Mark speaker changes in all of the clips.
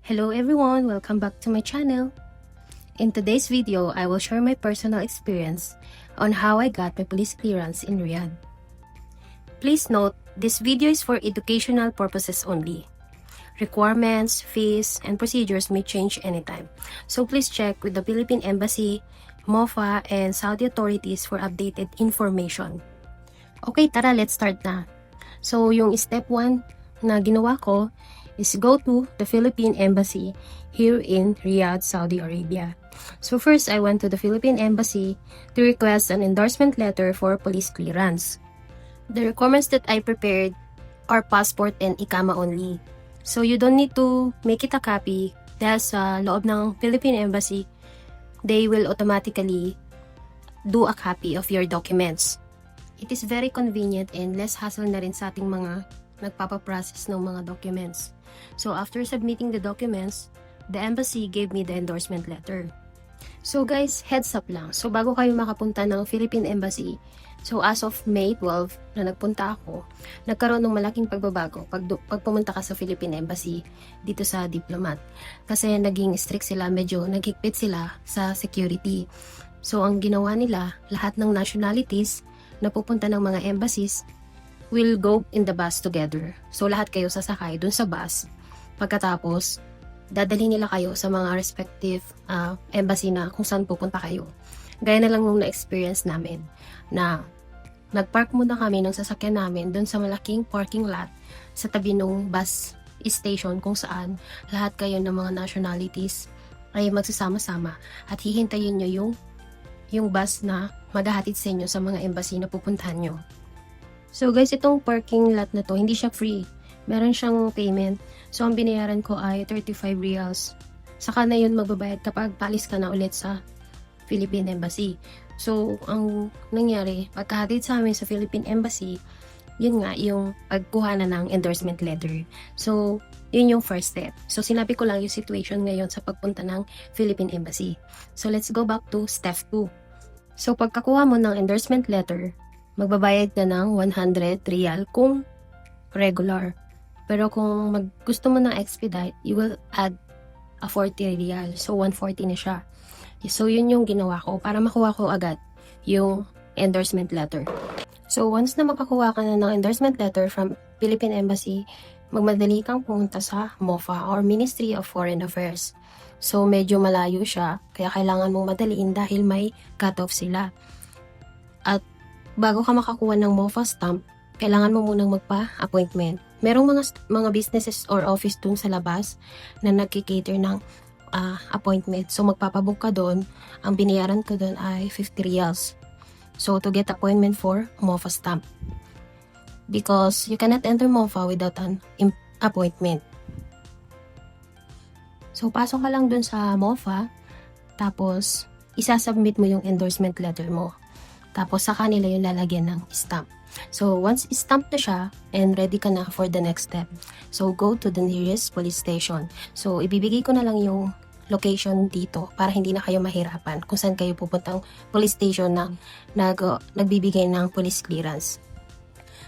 Speaker 1: Hello everyone, welcome back to my channel. In today's video, I will share my personal experience on how I got my police clearance in Riyadh. Please note, this video is for educational purposes only. Requirements, fees, and procedures may change anytime. So please check with the Philippine Embassy, MOFA, and Saudi authorities for updated information. Okay, tara, let's start na. So yung step 1 na ginawa ko is go to the Philippine Embassy here in Riyadh, Saudi Arabia. So first, I went to the Philippine Embassy to request an endorsement letter for police clearance. The requirements that I prepared are passport and ikama only. So you don't need to make it a copy dahil sa loob ng Philippine Embassy, they will automatically do a copy of your documents. It is very convenient and less hassle na rin sa ating mga nagpapaprocess ng mga documents. So after submitting the documents, the embassy gave me the endorsement letter. So guys, heads up lang. So bago kayo makapunta ng Philippine Embassy, so as of May 12 na nagpunta ako, nagkaroon ng malaking pagbabago pag pumunta ka sa Philippine Embassy dito sa diplomat. Kasi naging strict sila, medyo naghigpit sila sa security. So ang ginawa nila, lahat ng nationalities na pupunta ng mga embassies will go in the bus together. So lahat kayo sasakay dun sa bus. Pagkatapos, dadalhin nila kayo sa mga respective embassy na kung saan pupunta kayo. Gaya na lang nung na-experience namin na nag-park muna kami ng sasakyan namin dun sa malaking parking lot sa tabi ng bus station kung saan lahat kayo ng mga nationalities ay magsasama-sama at hihintayin nyo yung bus na maghahatid sa inyo sa mga embassy na pupuntahan nyo. So guys, itong parking lot na to, hindi siya free. Meron siyang payment. So ang binayaran ko ay 35 riyals. Saka na yun magbabayad kapag palis ka na ulit sa Philippine Embassy. So ang nangyari, pagkahatid sa amin sa Philippine Embassy, yun nga, yung pagkuha na ng endorsement letter. So yun yung first step. So sinabi ko lang yung situation ngayon sa pagpunta ng Philippine Embassy. So let's go back to step 2. So pagkakuha mo ng endorsement letter, magbabayad ka ng 100 riyal kung regular. Pero kung gusto mo ng expedite, you will add a 40 riyal. So 140 na siya. So yun yung ginawa ko para makuha ko agad yung endorsement letter. So once na makakuha ka na ng endorsement letter from Philippine Embassy, magmadali kang pumunta sa MOFA or Ministry of Foreign Affairs. So medyo malayo siya, kaya kailangan mong madaliin dahil may cut-off sila. At bago ka makakuha ng MOFA stamp, kailangan mo munang magpa-appointment. Merong mga businesses or office dun sa labas na nagkikater ng appointment. So magpapabook ka doon. Ang binayaran ko doon ay 50 riyals. So to get appointment for MOFA stamp. Because you cannot enter MOFA without an appointment. So pasok ka lang doon sa MOFA, tapos isasubmit mo yung endorsement letter mo. Tapos sa kanila yung lalagyan ng stamp. So once stamp na siya and ready ka na for the next step, so go to the nearest police station. So ibibigay ko na lang yung location dito para hindi na kayo mahirapan kung saan kayo pupuntang police station na nagbibigay ng police clearance.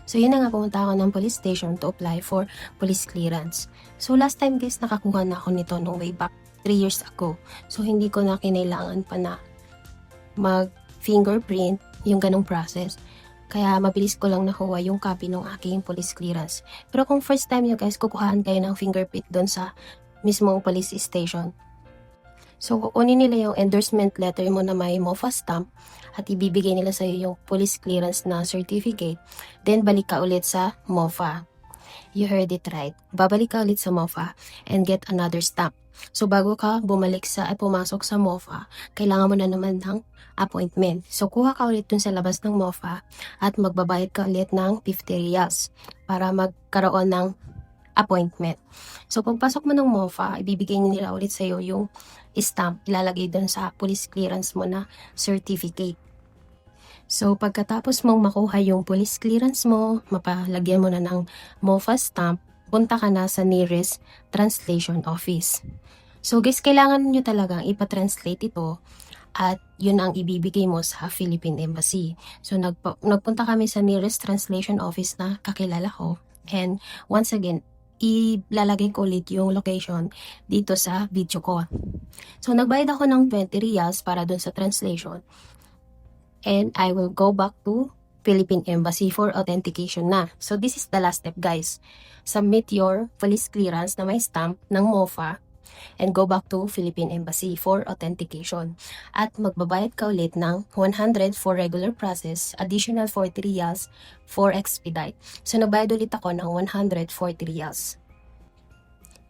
Speaker 1: So yun na nga, pumunta ako ng police station to apply for police clearance. So last time guys, nakakuha na ako nito nung way back 3 years ago. So hindi ko na kinailangan pa na mag-fingerprint yung ganong process. Kaya mabilis ko lang nakuha yung copy ng aking police clearance. Pero kung first time nyo guys, kukuhaan kayo ng fingerprint doon sa mismong police station. So kukunin nila yung endorsement letter mo na may MOFA stamp at ibibigay nila sa iyo yung police clearance na certificate. Then balik ka ulit sa MOFA. You heard it right. Babalik ka ulit sa MOFA and get another stamp. So bago ka pumasok sa MOFA, kailangan mo na naman ng appointment. So kuha ka ulit dun sa labas ng MOFA at magbabayad ka ulit ng 50 riyals para magkaroon ng appointment. So pagpasok mo ng MOFA, ibibigay nila ulit sa iyo yung stamp, ilalagay dun sa police clearance mo na certificate. So pagkatapos mong makuha yung police clearance mo, mapalagyan mo na ng MOFA stamp, punta ka na sa nearest translation office. So guys, kailangan nyo talagang ipa-translate ito at yun ang ibibigay mo sa Philippine Embassy. So nagpunta kami sa nearest translation office na kakilala ko. And once again, ilalagay ko ulit yung location dito sa video ko. So, nagbayad ako ng 20 reals para dun sa translation. And I will go back to Philippine Embassy for authentication na. So, this is the last step, guys. Submit your police clearance na may stamp ng MOFA and go back to Philippine Embassy for authentication. At magbabayad ka ulit ng 100 for regular process, additional 40 reals for expedite. So, nagbayad ulit ako ng 140 reals.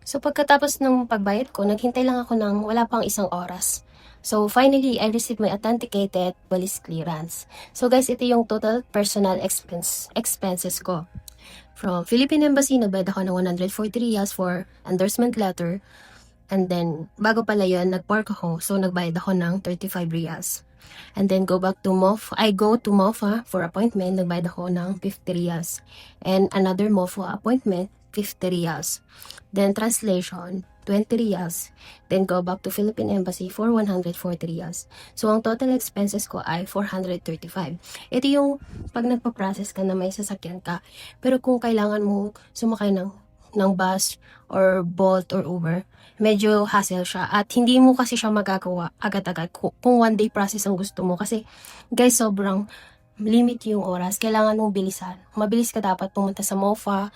Speaker 1: So, pagkatapos ng pagbayad ko, naghintay lang ako ng wala pang isang oras. So, finally, I received my authenticated police clearance. So, guys, ito yung total personal expenses ko. From Philippine Embassy, nagbayad ako ng 140 reals for endorsement letter. And then, bago pala yun, nag-park ako. So, nagbayad ako ng 35 reals. And then, go to MOFA for appointment. Nagbayad ako ng 50 reals. And another MOFA appointment, 50 reals. Then, translation, 20 reals. Then, go back to Philippine Embassy for 140 reals. So, ang total expenses ko ay 435. Ito yung pag nagpa-process ka na may sasakyan ka. Pero kung kailangan mo sumakay ng bus or Bolt or Uber, medyo hassle siya. At hindi mo kasi siya magagawa agad-agad kung one day process ang gusto mo. Kasi, guys, sobrang limit yung oras. Kailangan mong bilisan. Mabilis ka dapat pumunta sa MOFA,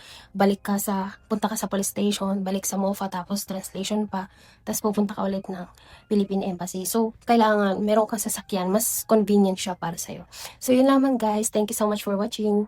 Speaker 1: punta ka sa police station, balik sa MOFA, tapos translation pa, tapos pupunta ka ulit ng Philippine Embassy. So, kailangan meron kang sasakyan, mas convenient siya para sa'yo. So, yun lamang guys. Thank you so much for watching.